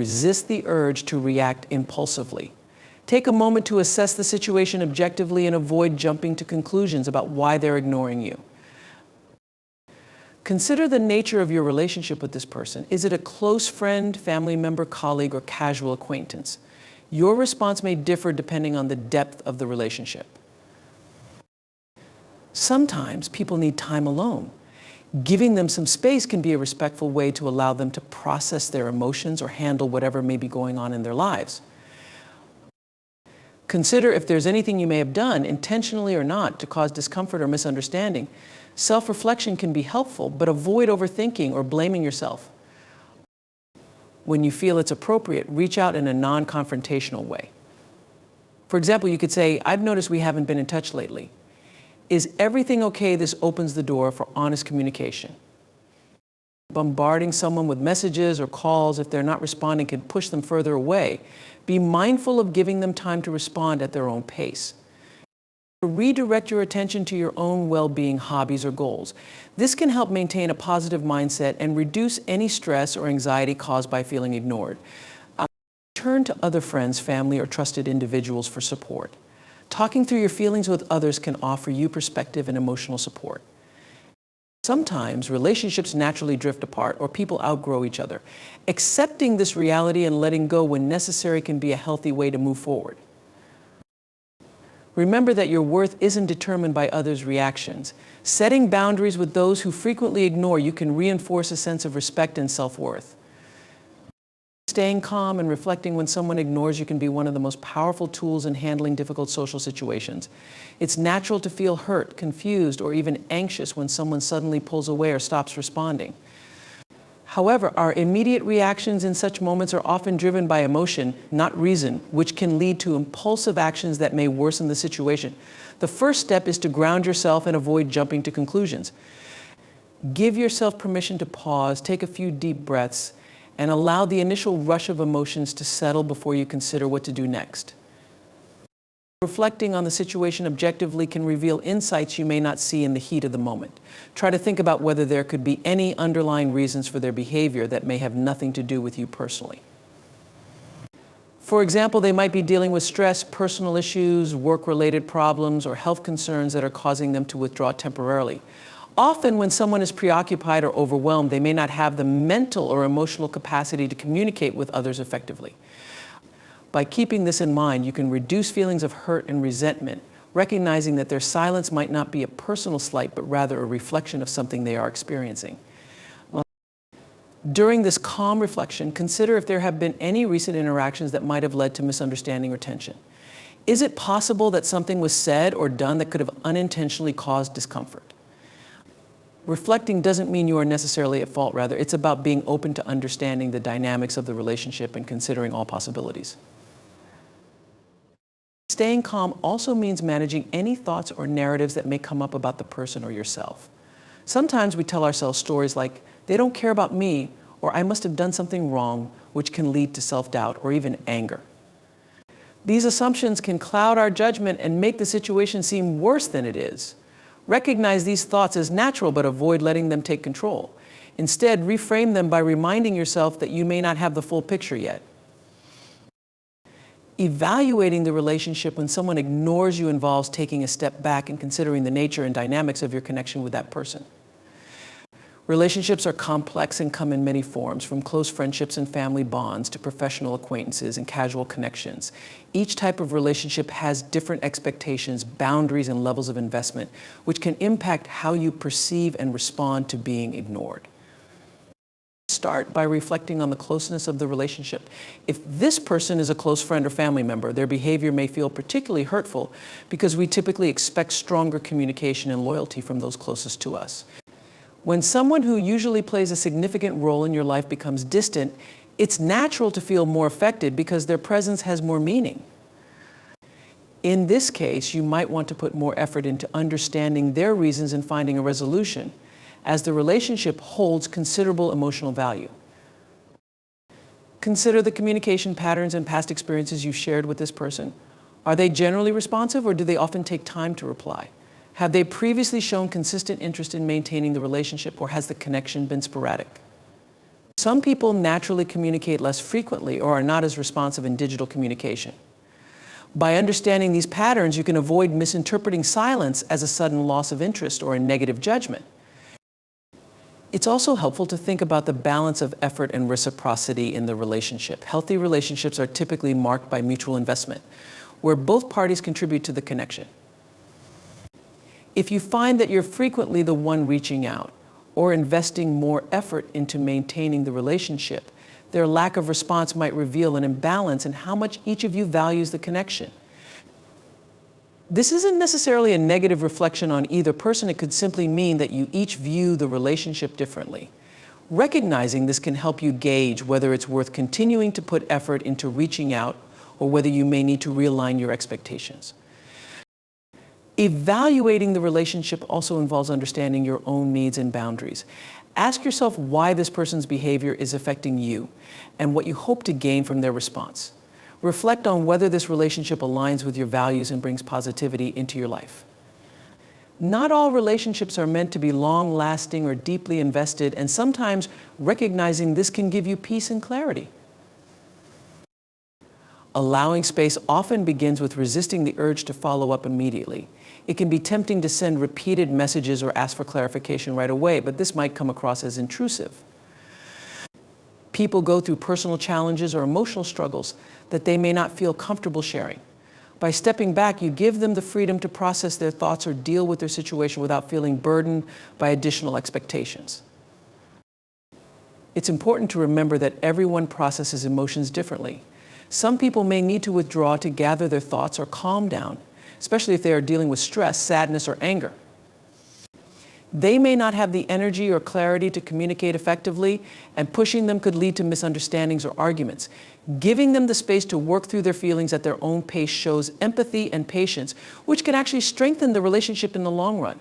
Resist the urge to react impulsively. Take a moment to assess the situation objectively and avoid jumping to conclusions about why they're ignoring you. Consider the nature of your relationship with this person. Is it a close friend, family member, colleague, or casual acquaintance? Your response may differ depending on the depth of the relationship. Sometimes people need time alone. Giving them some space can be a respectful way to allow them to process their emotions or handle whatever may be going on in their lives. Consider if there's anything you may have done, intentionally or not, to cause discomfort or misunderstanding. Self-reflection can be helpful, but avoid overthinking or blaming yourself. When you feel it's appropriate, reach out in a non-confrontational way. For example, you could say, "I've noticed we haven't been in touch lately. Is everything okay?" This opens the door for honest communication. Bombarding someone with messages or calls if they're not responding can push them further away. Be mindful of giving them time to respond at their own pace. Redirect your attention to your own well-being, hobbies, or goals. This can help maintain a positive mindset and reduce any stress or anxiety caused by feeling ignored. Turn to other friends, family, or trusted individuals for support. Talking through your feelings with others can offer you perspective and emotional support. Sometimes relationships naturally drift apart or people outgrow each other. Accepting this reality and letting go when necessary can be a healthy way to move forward. Remember that your worth isn't determined by others' reactions. Setting boundaries with those who frequently ignore you can reinforce a sense of respect and self-worth. Staying calm and reflecting when someone ignores you can be one of the most powerful tools in handling difficult social situations. It's natural to feel hurt, confused, or even anxious when someone suddenly pulls away or stops responding. However, our immediate reactions in such moments are often driven by emotion, not reason, which can lead to impulsive actions that may worsen the situation. The first step is to ground yourself and avoid jumping to conclusions. Give yourself permission to pause, take a few deep breaths, and allow the initial rush of emotions to settle before you consider what to do next. Reflecting on the situation objectively can reveal insights you may not see in the heat of the moment. Try to think about whether there could be any underlying reasons for their behavior that may have nothing to do with you personally. For example, they might be dealing with stress, personal issues, work-related problems, or health concerns that are causing them to withdraw temporarily. Often when someone is preoccupied or overwhelmed, they may not have the mental or emotional capacity to communicate with others effectively. By keeping this in mind, you can reduce feelings of hurt and resentment, recognizing that their silence might not be a personal slight, but rather a reflection of something they are experiencing. During this calm reflection, consider if there have been any recent interactions that might have led to misunderstanding or tension. Is it possible that something was said or done that could have unintentionally caused discomfort? Reflecting doesn't mean you are necessarily at fault, rather, it's about being open to understanding the dynamics of the relationship and considering all possibilities. Staying calm also means managing any thoughts or narratives that may come up about the person or yourself. Sometimes we tell ourselves stories like, "They don't care about me," or "I must have done something wrong," which can lead to self-doubt or even anger. These assumptions can cloud our judgment and make the situation seem worse than it is. Recognize these thoughts as natural, but avoid letting them take control. Instead, reframe them by reminding yourself that you may not have the full picture yet. Evaluating the relationship when someone ignores you involves taking a step back and considering the nature and dynamics of your connection with that person. Relationships are complex and come in many forms, from close friendships and family bonds to professional acquaintances and casual connections. Each type of relationship has different expectations, boundaries, and levels of investment, which can impact how you perceive and respond to being ignored. Start by reflecting on the closeness of the relationship. If this person is a close friend or family member, their behavior may feel particularly hurtful because we typically expect stronger communication and loyalty from those closest to us. When someone who usually plays a significant role in your life becomes distant, it's natural to feel more affected because their presence has more meaning. In this case, you might want to put more effort into understanding their reasons and finding a resolution, as the relationship holds considerable emotional value. Consider the communication patterns and past experiences you've shared with this person. Are they generally responsive, or do they often take time to reply? Have they previously shown consistent interest in maintaining the relationship, or has the connection been sporadic? Some people naturally communicate less frequently or are not as responsive in digital communication. By understanding these patterns, you can avoid misinterpreting silence as a sudden loss of interest or a negative judgment. It's also helpful to think about the balance of effort and reciprocity in the relationship. Healthy relationships are typically marked by mutual investment, where both parties contribute to the connection. If you find that you're frequently the one reaching out or investing more effort into maintaining the relationship, their lack of response might reveal an imbalance in how much each of you values the connection. This isn't necessarily a negative reflection on either person. It could simply mean that you each view the relationship differently. Recognizing this can help you gauge whether it's worth continuing to put effort into reaching out or whether you may need to realign your expectations. Evaluating the relationship also involves understanding your own needs and boundaries. Ask yourself why this person's behavior is affecting you and what you hope to gain from their response. Reflect on whether this relationship aligns with your values and brings positivity into your life. Not all relationships are meant to be long-lasting or deeply invested, and sometimes recognizing this can give you peace and clarity. Allowing space often begins with resisting the urge to follow up immediately. It can be tempting to send repeated messages or ask for clarification right away, but this might come across as intrusive. People go through personal challenges or emotional struggles that they may not feel comfortable sharing. By stepping back, you give them the freedom to process their thoughts or deal with their situation without feeling burdened by additional expectations. It's important to remember that everyone processes emotions differently. Some people may need to withdraw to gather their thoughts or calm down, especially if they are dealing with stress, sadness, or anger. They may not have the energy or clarity to communicate effectively, and pushing them could lead to misunderstandings or arguments. Giving them the space to work through their feelings at their own pace shows empathy and patience, which can actually strengthen the relationship in the long run.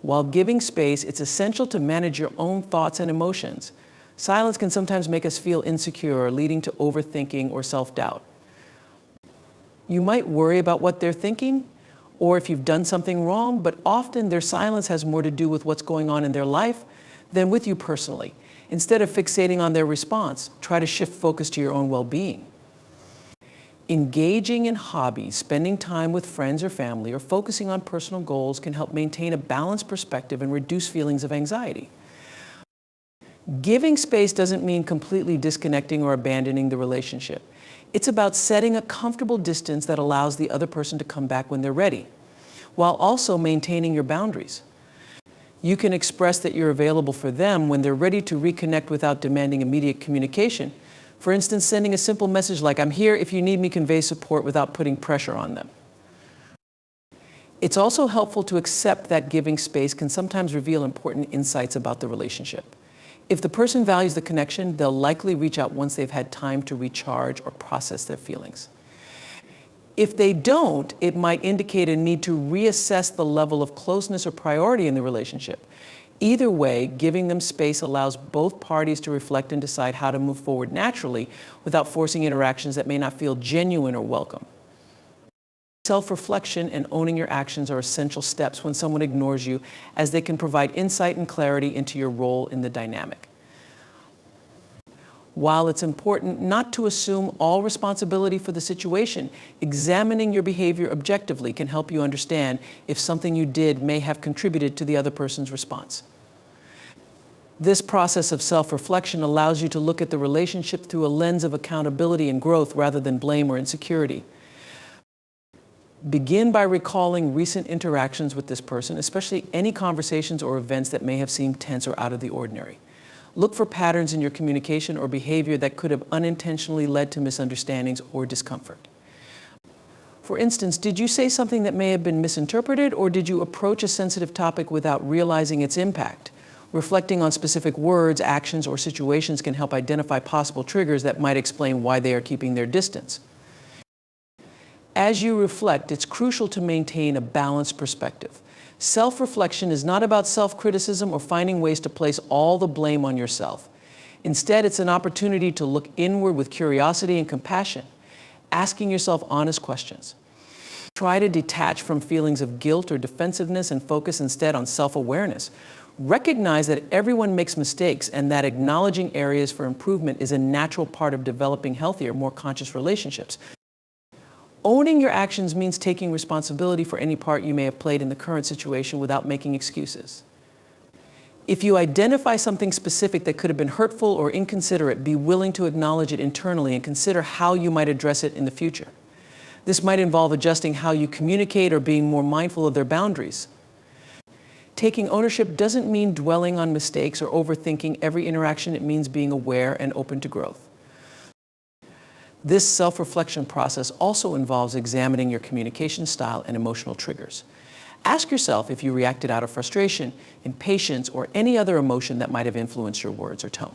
While giving space, it's essential to manage your own thoughts and emotions. Silence can sometimes make us feel insecure, leading to overthinking or self-doubt. You might worry about what they're thinking, or if you've done something wrong, but often their silence has more to do with what's going on in their life than with you personally. Instead of fixating on their response, try to shift focus to your own well-being. Engaging in hobbies, spending time with friends or family, or focusing on personal goals can help maintain a balanced perspective and reduce feelings of anxiety. Giving space doesn't mean completely disconnecting or abandoning the relationship. It's about setting a comfortable distance that allows the other person to come back when they're ready, while also maintaining your boundaries. You can express that you're available for them when they're ready to reconnect without demanding immediate communication. For instance, sending a simple message like, "I'm here if you need me," conveys support without putting pressure on them. It's also helpful to accept that giving space can sometimes reveal important insights about the relationship. If the person values the connection, they'll likely reach out once they've had time to recharge or process their feelings. If they don't, it might indicate a need to reassess the level of closeness or priority in the relationship. Either way, giving them space allows both parties to reflect and decide how to move forward naturally without forcing interactions that may not feel genuine or welcome. Self-reflection and owning your actions are essential steps when someone ignores you, as they can provide insight and clarity into your role in the dynamic. While it's important not to assume all responsibility for the situation, examining your behavior objectively can help you understand if something you did may have contributed to the other person's response. This process of self-reflection allows you to look at the relationship through a lens of accountability and growth rather than blame or insecurity. Begin by recalling recent interactions with this person, especially any conversations or events that may have seemed tense or out of the ordinary. Look for patterns in your communication or behavior that could have unintentionally led to misunderstandings or discomfort. For instance, did you say something that may have been misinterpreted, or did you approach a sensitive topic without realizing its impact? Reflecting on specific words, actions, or situations can help identify possible triggers that might explain why they are keeping their distance. As you reflect, it's crucial to maintain a balanced perspective. Self-reflection is not about self-criticism or finding ways to place all the blame on yourself. Instead, it's an opportunity to look inward with curiosity and compassion, asking yourself honest questions. Try to detach from feelings of guilt or defensiveness and focus instead on self-awareness. Recognize that everyone makes mistakes and that acknowledging areas for improvement is a natural part of developing healthier, more conscious relationships. Owning your actions means taking responsibility for any part you may have played in the current situation without making excuses. If you identify something specific that could have been hurtful or inconsiderate, be willing to acknowledge it internally and consider how you might address it in the future. This might involve adjusting how you communicate or being more mindful of their boundaries. Taking ownership doesn't mean dwelling on mistakes or overthinking every interaction. It means being aware and open to growth. This self-reflection process also involves examining your communication style and emotional triggers. Ask yourself if you reacted out of frustration, impatience, or any other emotion that might have influenced your words or tone.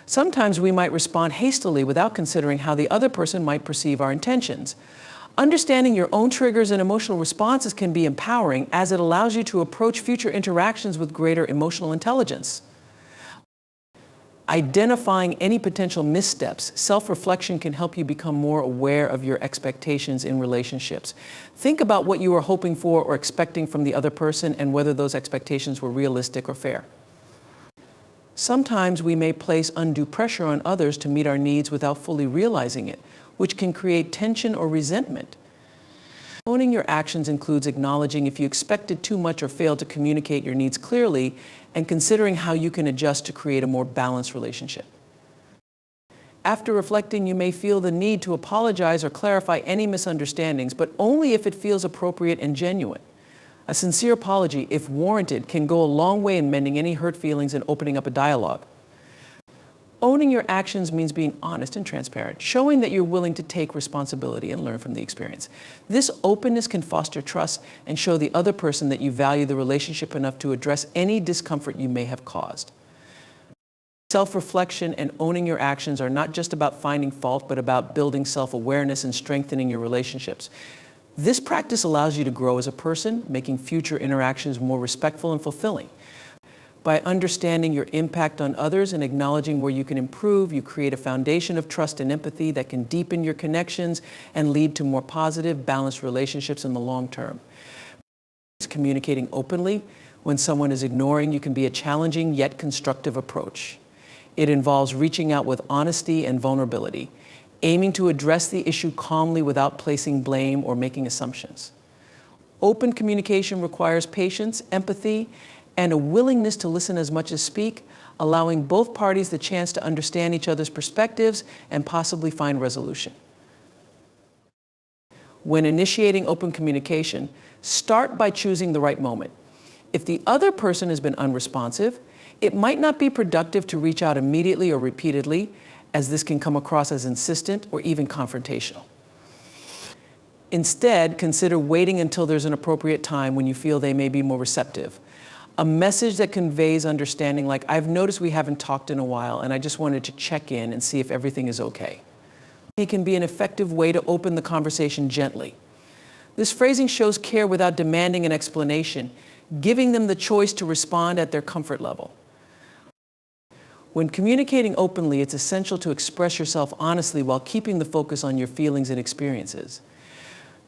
Sometimes we might respond hastily without considering how the other person might perceive our intentions. Understanding your own triggers and emotional responses can be empowering, as it allows you to approach future interactions with greater emotional intelligence. Identifying any potential missteps, self-reflection can help you become more aware of your expectations in relationships. Think about what you were hoping for or expecting from the other person and whether those expectations were realistic or fair. Sometimes we may place undue pressure on others to meet our needs without fully realizing it, which can create tension or resentment. Owning your actions includes acknowledging if you expected too much or failed to communicate your needs clearly, and considering how you can adjust to create a more balanced relationship. After reflecting, you may feel the need to apologize or clarify any misunderstandings, but only if it feels appropriate and genuine. A sincere apology, if warranted, can go a long way in mending any hurt feelings and opening up a dialogue. Owning your actions means being honest and transparent, showing that you're willing to take responsibility and learn from the experience. This openness can foster trust and show the other person that you value the relationship enough to address any discomfort you may have caused. Self-reflection and owning your actions are not just about finding fault, but about building self-awareness and strengthening your relationships. This practice allows you to grow as a person, making future interactions more respectful and fulfilling. By understanding your impact on others and acknowledging where you can improve, you create a foundation of trust and empathy that can deepen your connections and lead to more positive, balanced relationships in the long term. Communicating openly when someone is ignoring you can be a challenging yet constructive approach. It involves reaching out with honesty and vulnerability, aiming to address the issue calmly without placing blame or making assumptions. Open communication requires patience, empathy, and a willingness to listen as much as speak, allowing both parties the chance to understand each other's perspectives and possibly find resolution. When initiating open communication, start by choosing the right moment. If the other person has been unresponsive, it might not be productive to reach out immediately or repeatedly, as this can come across as insistent or even confrontational. Instead, consider waiting until there's an appropriate time when you feel they may be more receptive. A message that conveys understanding, like, "I've noticed we haven't talked in a while and I just wanted to check in and see if everything is okay." It can be an effective way to open the conversation gently. This phrasing shows care without demanding an explanation, giving them the choice to respond at their comfort level. When communicating openly, it's essential to express yourself honestly while keeping the focus on your feelings and experiences.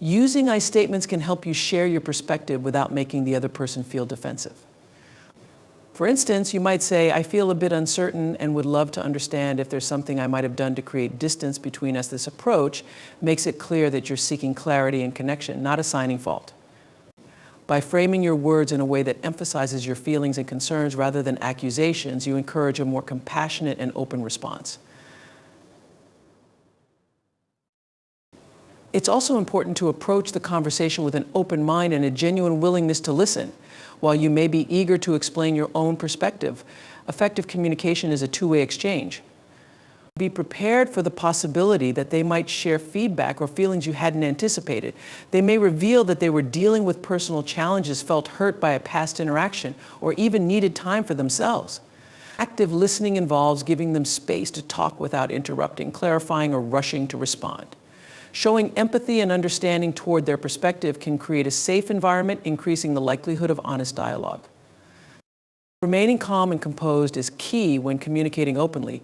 Using I statements can help you share your perspective without making the other person feel defensive. For instance, you might say, "I feel a bit uncertain and would love to understand if there's something I might have done to create distance between us." This approach makes it clear that you're seeking clarity and connection, not assigning fault. By framing your words in a way that emphasizes your feelings and concerns rather than accusations, you encourage a more compassionate and open response. It's also important to approach the conversation with an open mind and a genuine willingness to listen. While you may be eager to explain your own perspective, effective communication is a two-way exchange. Be prepared for the possibility that they might share feedback or feelings you hadn't anticipated. They may reveal that they were dealing with personal challenges, felt hurt by a past interaction, or even needed time for themselves. Active listening involves giving them space to talk without interrupting, clarifying, or rushing to respond. Showing empathy and understanding toward their perspective can create a safe environment, increasing the likelihood of honest dialogue. Remaining calm and composed is key when communicating openly,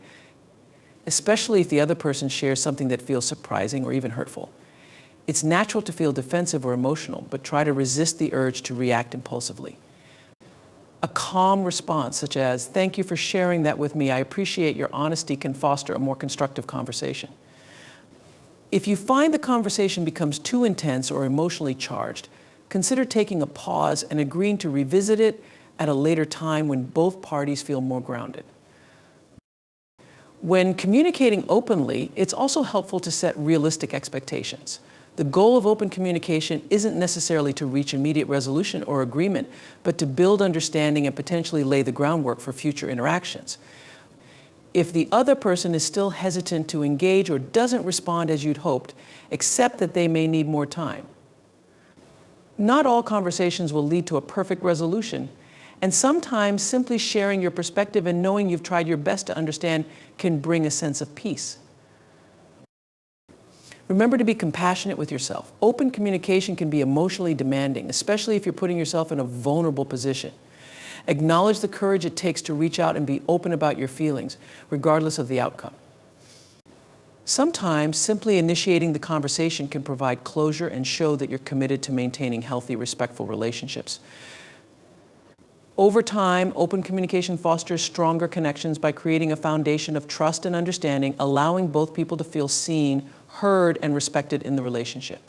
especially if the other person shares something that feels surprising or even hurtful. It's natural to feel defensive or emotional, but try to resist the urge to react impulsively. A calm response, such as, "Thank you for sharing that with me. I appreciate your honesty," can foster a more constructive conversation. If you find the conversation becomes too intense or emotionally charged, consider taking a pause and agreeing to revisit it at a later time when both parties feel more grounded. When communicating openly, it's also helpful to set realistic expectations. The goal of open communication isn't necessarily to reach immediate resolution or agreement, but to build understanding and potentially lay the groundwork for future interactions. If the other person is still hesitant to engage or doesn't respond as you'd hoped, accept that they may need more time. Not all conversations will lead to a perfect resolution, and sometimes simply sharing your perspective and knowing you've tried your best to understand can bring a sense of peace. Remember to be compassionate with yourself. Open communication can be emotionally demanding, especially if you're putting yourself in a vulnerable position. Acknowledge the courage it takes to reach out and be open about your feelings, regardless of the outcome. Sometimes simply initiating the conversation can provide closure and show that you're committed to maintaining healthy, respectful relationships. Over time, open communication fosters stronger connections by creating a foundation of trust and understanding, allowing both people to feel seen, heard, and respected in the relationship.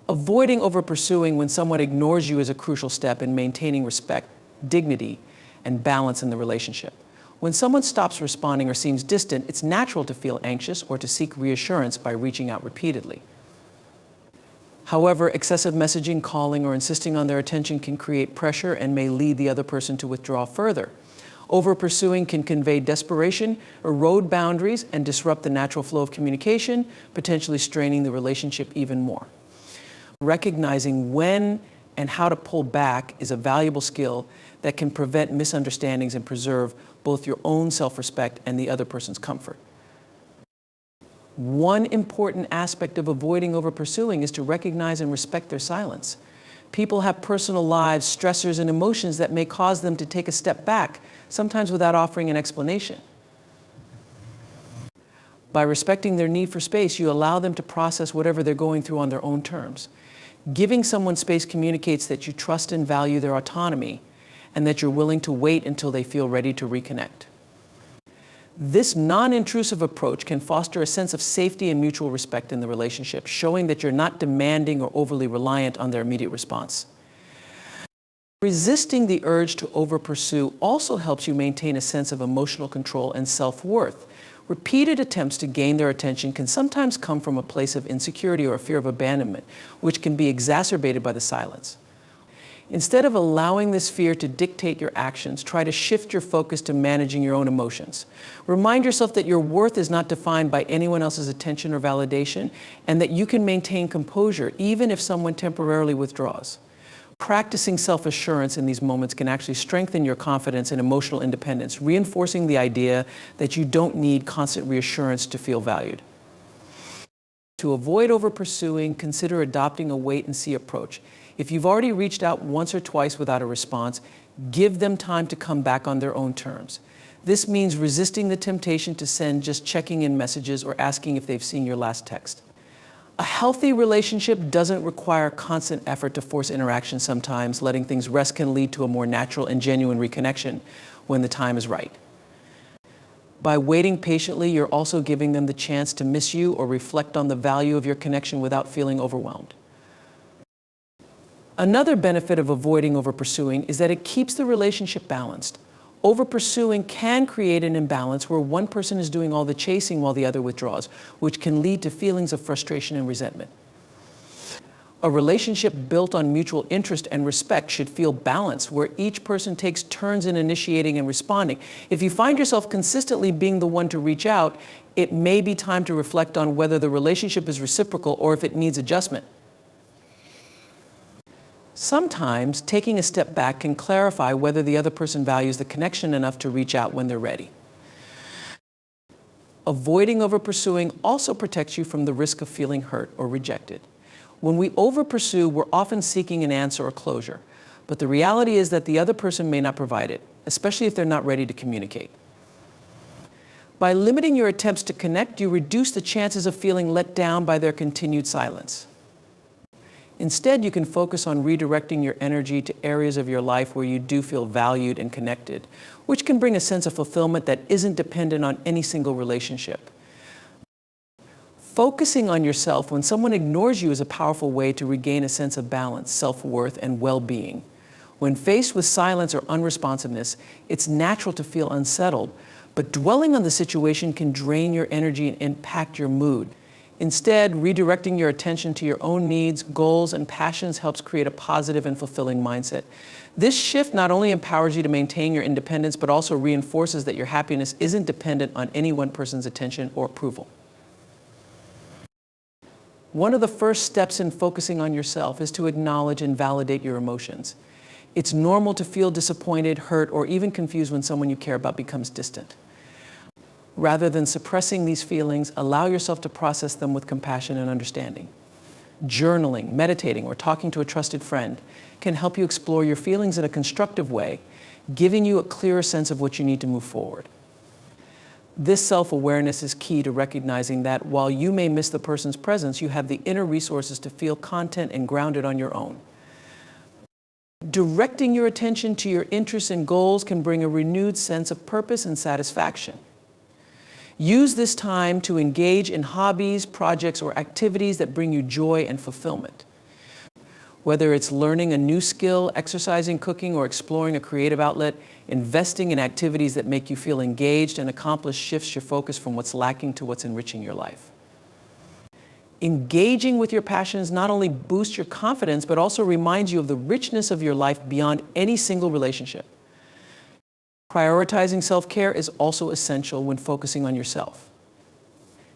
Avoiding over-pursuing when someone ignores you is a crucial step in maintaining respect, dignity, and balance in the relationship. When someone stops responding or seems distant, it's natural to feel anxious or to seek reassurance by reaching out repeatedly. However, excessive messaging, calling, or insisting on their attention can create pressure and may lead the other person to withdraw further. Over-pursuing can convey desperation, erode boundaries, and disrupt the natural flow of communication, potentially straining the relationship even more. Recognizing when and how to pull back is a valuable skill that can prevent misunderstandings and preserve both your own self-respect and the other person's comfort. One important aspect of avoiding over-pursuing is to recognize and respect their silence. People have personal lives, stressors, and emotions that may cause them to take a step back, sometimes without offering an explanation. By respecting their need for space, you allow them to process whatever they're going through on their own terms. Giving someone space communicates that you trust and value their autonomy and that you're willing to wait until they feel ready to reconnect. This non-intrusive approach can foster a sense of safety and mutual respect in the relationship, showing that you're not demanding or overly reliant on their immediate response. Resisting the urge to over-pursue also helps you maintain a sense of emotional control and self-worth. Repeated attempts to gain their attention can sometimes come from a place of insecurity or a fear of abandonment, which can be exacerbated by the silence. Instead of allowing this fear to dictate your actions, try to shift your focus to managing your own emotions. Remind yourself that your worth is not defined by anyone else's attention or validation, and that you can maintain composure even if someone temporarily withdraws. Practicing self-assurance in these moments can actually strengthen your confidence and emotional independence, reinforcing the idea that you don't need constant reassurance to feel valued. To avoid over-pursuing, consider adopting a wait-and-see approach. If you've already reached out once or twice without a response, give them time to come back on their own terms. This means resisting the temptation to send just checking-in messages or asking if they've seen your last text. A healthy relationship doesn't require constant effort to force interaction sometimes. Letting things rest can lead to a more natural and genuine reconnection when the time is right. By waiting patiently, you're also giving them the chance to miss you or reflect on the value of your connection without feeling overwhelmed. Another benefit of avoiding over-pursuing is that it keeps the relationship balanced. Over-pursuing can create an imbalance where one person is doing all the chasing while the other withdraws, which can lead to feelings of frustration and resentment. A relationship built on mutual interest and respect should feel balanced, where each person takes turns in initiating and responding. If you find yourself consistently being the one to reach out, it may be time to reflect on whether the relationship is reciprocal or if it needs adjustment. Sometimes taking a step back can clarify whether the other person values the connection enough to reach out when they're ready. Avoiding over-pursuing also protects you from the risk of feeling hurt or rejected. When we over-pursue, we're often seeking an answer or closure, but the reality is that the other person may not provide it, especially if they're not ready to communicate. By limiting your attempts to connect, you reduce the chances of feeling let down by their continued silence. Instead, you can focus on redirecting your energy to areas of your life where you do feel valued and connected, which can bring a sense of fulfillment that isn't dependent on any single relationship. Focusing on yourself when someone ignores you is a powerful way to regain a sense of balance, self-worth, and well-being. When faced with silence or unresponsiveness, it's natural to feel unsettled, but dwelling on the situation can drain your energy and impact your mood. Instead, redirecting your attention to your own needs, goals, and passions helps create a positive and fulfilling mindset. This shift not only empowers you to maintain your independence, but also reinforces that your happiness isn't dependent on any one person's attention or approval. One of the first steps in focusing on yourself is to acknowledge and validate your emotions. It's normal to feel disappointed, hurt, or even confused when someone you care about becomes distant. Rather than suppressing these feelings, allow yourself to process them with compassion and understanding. Journaling, meditating, or talking to a trusted friend can help you explore your feelings in a constructive way, giving you a clearer sense of what you need to move forward. This self-awareness is key to recognizing that while you may miss the person's presence, you have the inner resources to feel content and grounded on your own. Directing your attention to your interests and goals can bring a renewed sense of purpose and satisfaction. Use this time to engage in hobbies, projects, or activities that bring you joy and fulfillment. Whether it's learning a new skill, exercising, cooking, or exploring a creative outlet, investing in activities that make you feel engaged and accomplished shifts your focus from what's lacking to what's enriching your life. Engaging with your passions not only boosts your confidence, but also reminds you of the richness of your life beyond any single relationship. Prioritizing self-care is also essential when focusing on yourself.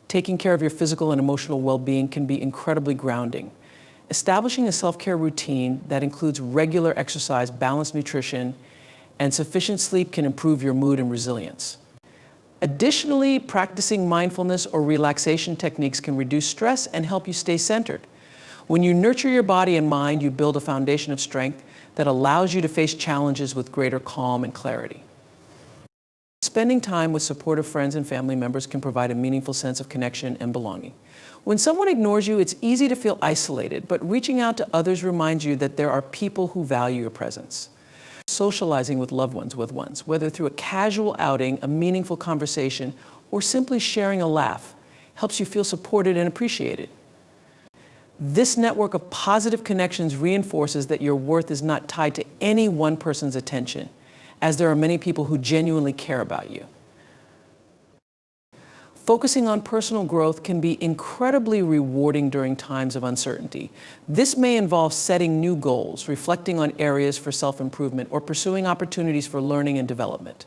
Taking care of your physical and emotional well-being can be incredibly grounding. Establishing a self-care routine that includes regular exercise, balanced nutrition, and sufficient sleep can improve your mood and resilience. Additionally, practicing mindfulness or relaxation techniques can reduce stress and help you stay centered. When you nurture your body and mind, you build a foundation of strength that allows you to face challenges with greater calm and clarity. Spending time with supportive friends and family members can provide a meaningful sense of connection and belonging. When someone ignores you, it's easy to feel isolated, but reaching out to others reminds you that there are people who value your presence. Socializing with loved ones, whether through a casual outing, a meaningful conversation, or simply sharing a laugh, helps you feel supported and appreciated. This network of positive connections reinforces that your worth is not tied to any one person's attention, as there are many people who genuinely care about you. Focusing on personal growth can be incredibly rewarding during times of uncertainty. This may involve setting new goals, reflecting on areas for self-improvement, or pursuing opportunities for learning and development.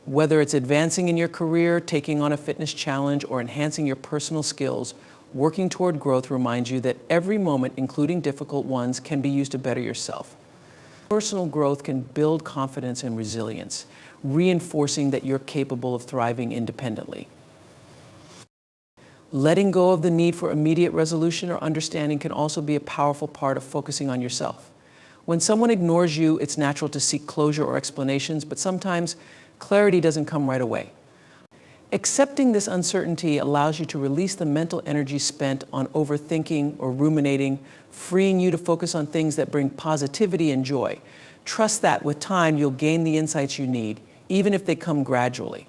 Whether it's advancing in your career, taking on a fitness challenge, or enhancing your personal skills, working toward growth reminds you that every moment, including difficult ones, can be used to better yourself. Personal growth can build confidence and resilience, reinforcing that you're capable of thriving independently. Letting go of the need for immediate resolution or understanding can also be a powerful part of focusing on yourself. When someone ignores you, it's natural to seek closure or explanations, but sometimes clarity doesn't come right away. Accepting this uncertainty allows you to release the mental energy spent on overthinking or ruminating, freeing you to focus on things that bring positivity and joy. Trust that with time, you'll gain the insights you need, even if they come gradually.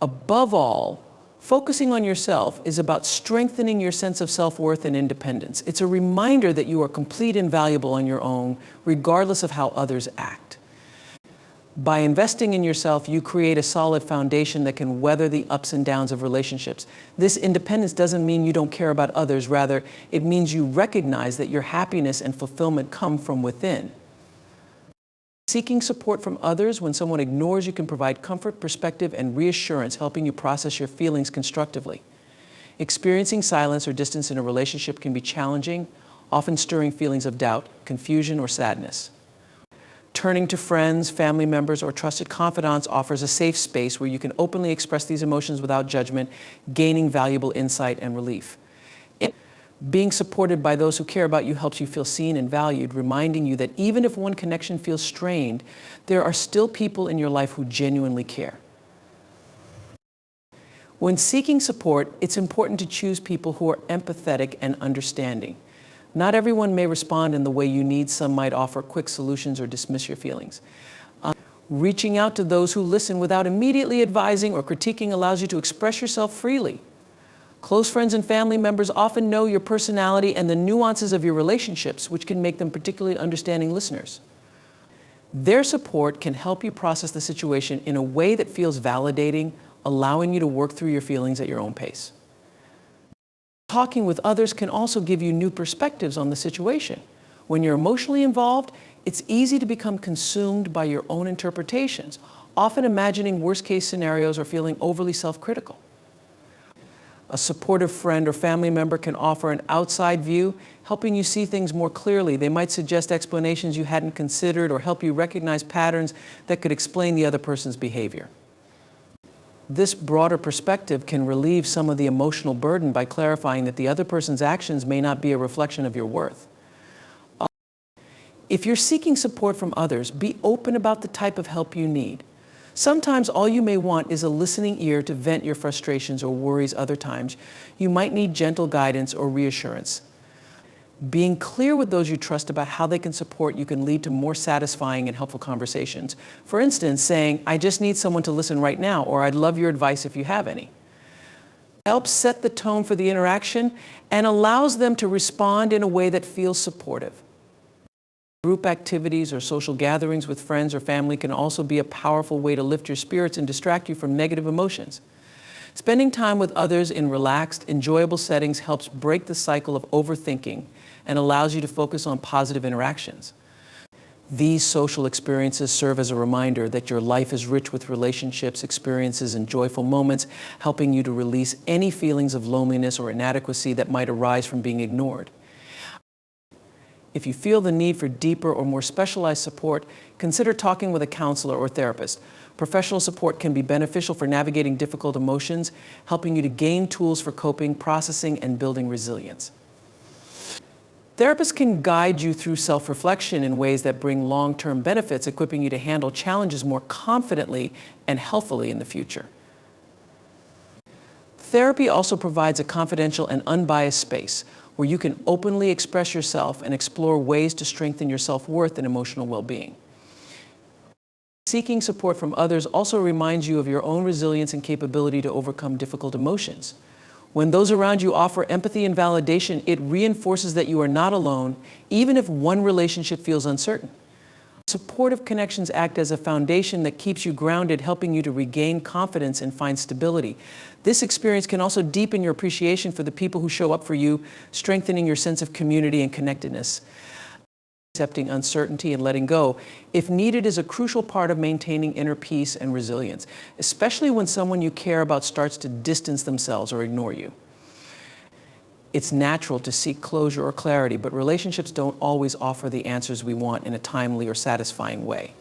Above all, focusing on yourself is about strengthening your sense of self-worth and independence. It's a reminder that you are complete and valuable on your own, regardless of how others act. By investing in yourself, you create a solid foundation that can weather the ups and downs of relationships. This independence doesn't mean you don't care about others. Rather, it means you recognize that your happiness and fulfillment come from within. Seeking support from others when someone ignores you can provide comfort, perspective, and reassurance, helping you process your feelings constructively. Experiencing silence or distance in a relationship can be challenging, often stirring feelings of doubt, confusion, or sadness. Turning to friends, family members, or trusted confidants offers a safe space where you can openly express these emotions without judgment, gaining valuable insight and relief. Being supported by those who care about you helps you feel seen and valued, reminding you that even if one connection feels strained, there are still people in your life who genuinely care. When seeking support, it's important to choose people who are empathetic and understanding. Not everyone may respond in the way you need. Some might offer quick solutions or dismiss your feelings. Reaching out to those who listen without immediately advising or critiquing allows you to express yourself freely. Close friends and family members often know your personality and the nuances of your relationships, which can make them particularly understanding listeners. Their support can help you process the situation in a way that feels validating, allowing you to work through your feelings at your own pace. Talking with others can also give you new perspectives on the situation. When you're emotionally involved, it's easy to become consumed by your own interpretations, often imagining worst-case scenarios or feeling overly self-critical. A supportive friend or family member can offer an outside view, helping you see things more clearly. They might suggest explanations you hadn't considered or help you recognize patterns that could explain the other person's behavior. This broader perspective can relieve some of the emotional burden by clarifying that the other person's actions may not be a reflection of your worth. If you're seeking support from others, be open about the type of help you need. Sometimes all you may want is a listening ear to vent your frustrations or worries. Other times, you might need gentle guidance or reassurance. Being clear with those you trust about how they can support you can lead to more satisfying and helpful conversations. For instance, saying, "I just need someone to listen right now," or "I'd love your advice if you have any." Helps set the tone for the interaction and allows them to respond in a way that feels supportive. Group activities or social gatherings with friends or family can also be a powerful way to lift your spirits and distract you from negative emotions. Spending time with others in relaxed, enjoyable settings helps break the cycle of overthinking and allows you to focus on positive interactions. These social experiences serve as a reminder that your life is rich with relationships, experiences, and joyful moments, helping you to release any feelings of loneliness or inadequacy that might arise from being ignored. If you feel the need for deeper or more specialized support, consider talking with a counselor or therapist. Professional support can be beneficial for navigating difficult emotions, helping you to gain tools for coping, processing, and building resilience. Therapists can guide you through self-reflection in ways that bring long-term benefits, equipping you to handle challenges more confidently and healthfully in the future. Therapy also provides a confidential and unbiased space where you can openly express yourself and explore ways to strengthen your self-worth and emotional well-being. Seeking support from others also reminds you of your own resilience and capability to overcome difficult emotions. When those around you offer empathy and validation, it reinforces that you are not alone, even if one relationship feels uncertain. Supportive connections act as a foundation that keeps you grounded, helping you to regain confidence and find stability. This experience can also deepen your appreciation for the people who show up for you, strengthening your sense of community and connectedness. Accepting uncertainty and letting go, if needed, is a crucial part of maintaining inner peace and resilience, especially when someone you care about starts to distance themselves or ignore you. It's natural to seek closure or clarity, but relationships don't always offer the answers we want in a timely or satisfying way.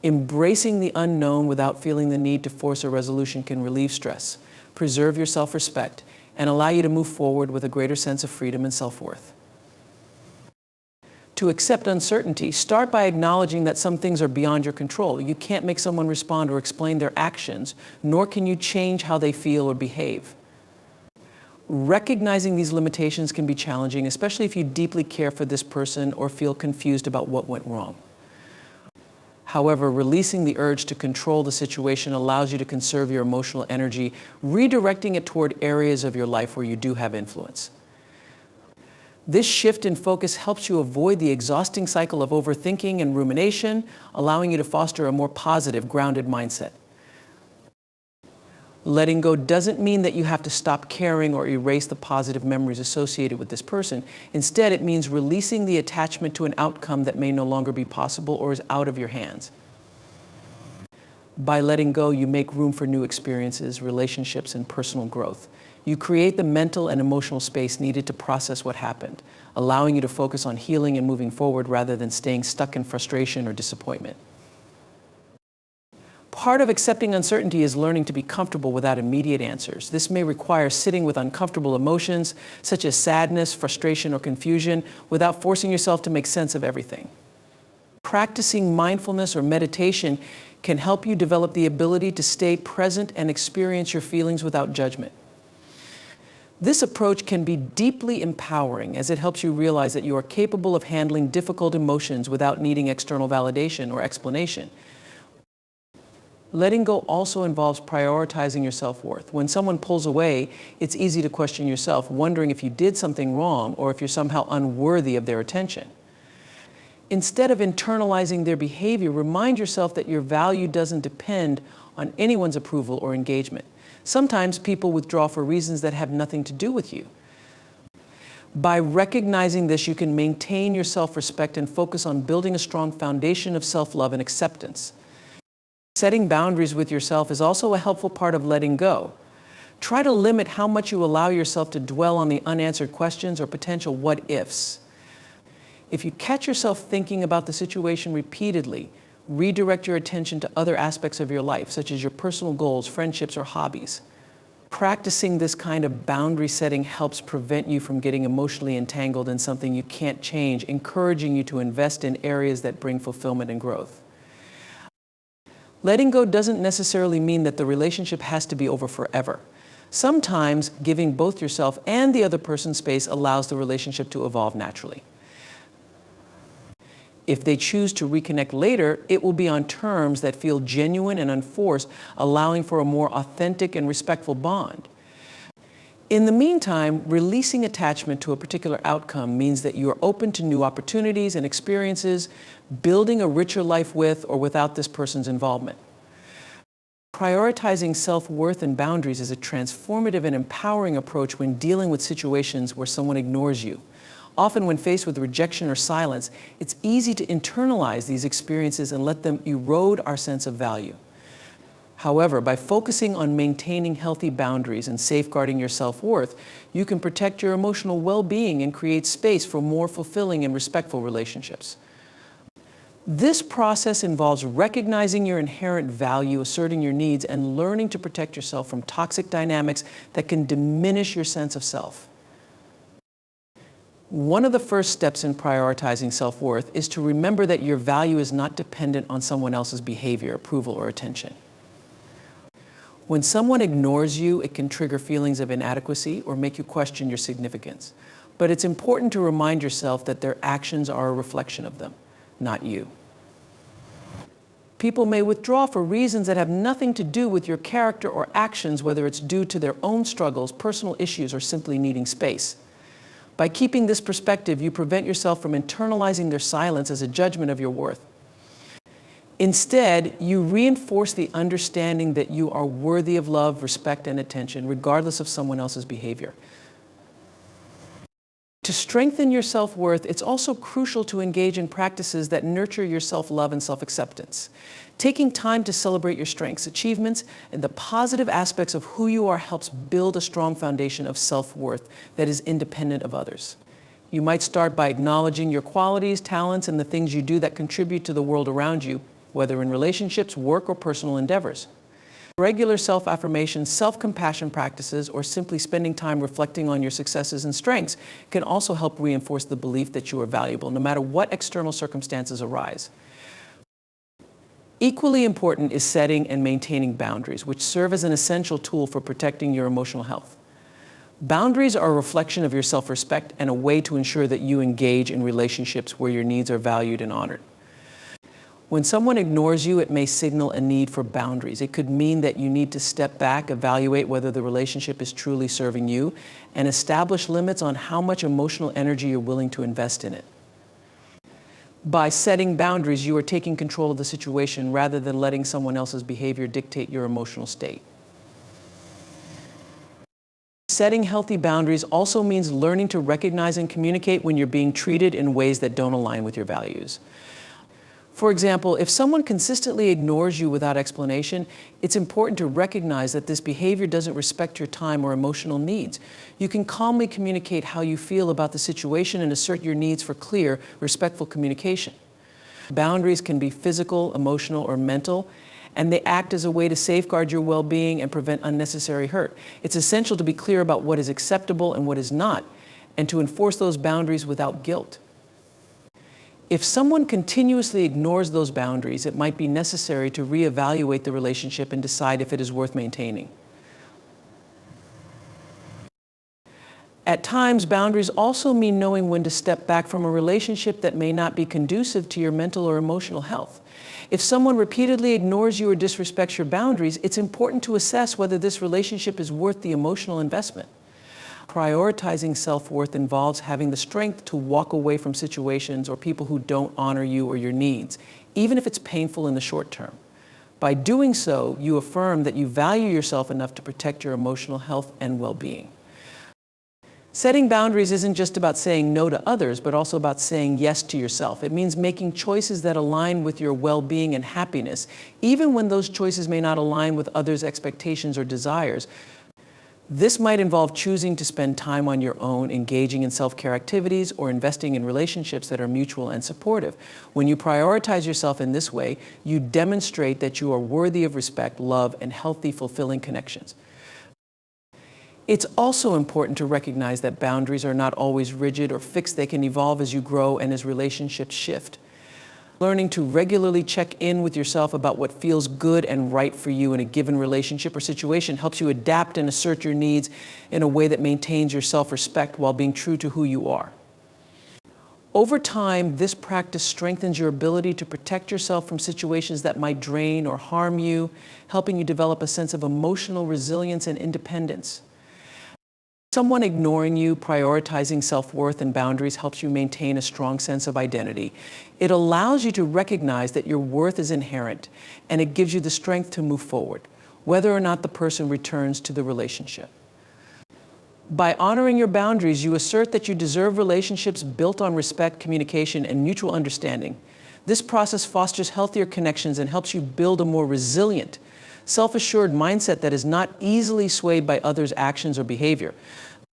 Embracing the unknown without feeling the need to force a resolution can relieve stress, preserve your self-respect, and allow you to move forward with a greater sense of freedom and self-worth. To accept uncertainty, start by acknowledging that some things are beyond your control. You can't make someone respond or explain their actions, nor can you change how they feel or behave. Recognizing these limitations can be challenging, especially if you deeply care for this person or feel confused about what went wrong. However, releasing the urge to control the situation allows you to conserve your emotional energy, redirecting it toward areas of your life where you do have influence. This shift in focus helps you avoid the exhausting cycle of overthinking and rumination, allowing you to foster a more positive, grounded mindset. Letting go doesn't mean that you have to stop caring or erase the positive memories associated with this person. Instead, it means releasing the attachment to an outcome that may no longer be possible or is out of your hands. By letting go, you make room for new experiences, relationships, and personal growth. You create the mental and emotional space needed to process what happened, allowing you to focus on healing and moving forward rather than staying stuck in frustration or disappointment. Part of accepting uncertainty is learning to be comfortable without immediate answers. This may require sitting with uncomfortable emotions, such as sadness, frustration, or confusion, without forcing yourself to make sense of everything. Practicing mindfulness or meditation can help you develop the ability to stay present and experience your feelings without judgment. This approach can be deeply empowering as it helps you realize that you are capable of handling difficult emotions without needing external validation or explanation. Letting go also involves prioritizing your self-worth. When someone pulls away, it's easy to question yourself, wondering if you did something wrong or if you're somehow unworthy of their attention. Instead of internalizing their behavior, remind yourself that your value doesn't depend on anyone's approval or engagement. Sometimes people withdraw for reasons that have nothing to do with you. By recognizing this, you can maintain your self-respect and focus on building a strong foundation of self-love and acceptance. Setting boundaries with yourself is also a helpful part of letting go. Try to limit how much you allow yourself to dwell on the unanswered questions or potential what-ifs. If you catch yourself thinking about the situation repeatedly, redirect your attention to other aspects of your life, such as your personal goals, friendships, or hobbies. Practicing this kind of boundary setting helps prevent you from getting emotionally entangled in something you can't change, encouraging you to invest in areas that bring fulfillment and growth. Letting go doesn't necessarily mean that the relationship has to be over forever. Sometimes giving both yourself and the other person space allows the relationship to evolve naturally. If they choose to reconnect later, it will be on terms that feel genuine and unforced, allowing for a more authentic and respectful bond. In the meantime, releasing attachment to a particular outcome means that you are open to new opportunities and experiences, building a richer life with or without this person's involvement. Prioritizing self-worth and boundaries is a transformative and empowering approach when dealing with situations where someone ignores you. Often when faced with rejection or silence, it's easy to internalize these experiences and let them erode our sense of value. However, by focusing on maintaining healthy boundaries and safeguarding your self-worth, you can protect your emotional well-being and create space for more fulfilling and respectful relationships. This process involves recognizing your inherent value, asserting your needs, and learning to protect yourself from toxic dynamics that can diminish your sense of self. One of the first steps in prioritizing self-worth is to remember that your value is not dependent on someone else's behavior, approval, or attention. When someone ignores you, it can trigger feelings of inadequacy or make you question your significance. But it's important to remind yourself that their actions are a reflection of them, not you. People may withdraw for reasons that have nothing to do with your character or actions, whether it's due to their own struggles, personal issues, or simply needing space. By keeping this perspective, you prevent yourself from internalizing their silence as a judgment of your worth. Instead, you reinforce the understanding that you are worthy of love, respect, and attention, regardless of someone else's behavior. To strengthen your self-worth, it's also crucial to engage in practices that nurture your self-love and self-acceptance. Taking time to celebrate your strengths, achievements, and the positive aspects of who you are helps build a strong foundation of self-worth that is independent of others. You might start by acknowledging your qualities, talents, and the things you do that contribute to the world around you, whether in relationships, work, or personal endeavors. Regular self-affirmation, self-compassion practices, or simply spending time reflecting on your successes and strengths can also help reinforce the belief that you are valuable, no matter what external circumstances arise. Equally important is setting and maintaining boundaries, which serve as an essential tool for protecting your emotional health. Boundaries are a reflection of your self-respect and a way to ensure that you engage in relationships where your needs are valued and honored. When someone ignores you, it may signal a need for boundaries. It could mean that you need to step back, evaluate whether the relationship is truly serving you, and establish limits on how much emotional energy you're willing to invest in it. By setting boundaries, you are taking control of the situation rather than letting someone else's behavior dictate your emotional state. Setting healthy boundaries also means learning to recognize and communicate when you're being treated in ways that don't align with your values. For example, if someone consistently ignores you without explanation, it's important to recognize that this behavior doesn't respect your time or emotional needs. You can calmly communicate how you feel about the situation and assert your needs for clear, respectful communication. Boundaries can be physical, emotional, or mental, and they act as a way to safeguard your well-being and prevent unnecessary hurt. It's essential to be clear about what is acceptable and what is not, and to enforce those boundaries without guilt. If someone continuously ignores those boundaries, it might be necessary to reevaluate the relationship and decide if it is worth maintaining. At times, boundaries also mean knowing when to step back from a relationship that may not be conducive to your mental or emotional health. If someone repeatedly ignores you or disrespects your boundaries, it's important to assess whether this relationship is worth the emotional investment. Prioritizing self-worth involves having the strength to walk away from situations or people who don't honor you or your needs, even if it's painful in the short term. By doing so, you affirm that you value yourself enough to protect your emotional health and well-being. Setting boundaries isn't just about saying no to others, but also about saying yes to yourself. It means making choices that align with your well-being and happiness, even when those choices may not align with others' expectations or desires. This might involve choosing to spend time on your own, engaging in self-care activities, or investing in relationships that are mutual and supportive. When you prioritize yourself in this way, you demonstrate that you are worthy of respect, love, and healthy, fulfilling connections. It's also important to recognize that boundaries are not always rigid or fixed. They can evolve as you grow and as relationships shift. Learning to regularly check in with yourself about what feels good and right for you in a given relationship or situation helps you adapt and assert your needs in a way that maintains your self-respect while being true to who you are. Over time, this practice strengthens your ability to protect yourself from situations that might drain or harm you, helping you develop a sense of emotional resilience and independence. Someone ignoring you, prioritizing self-worth and boundaries helps you maintain a strong sense of identity. It allows you to recognize that your worth is inherent, and it gives you the strength to move forward, whether or not the person returns to the relationship. By honoring your boundaries, you assert that you deserve relationships built on respect, communication, and mutual understanding. This process fosters healthier connections and helps you build a more resilient, self-assured mindset that is not easily swayed by others' actions or behavior.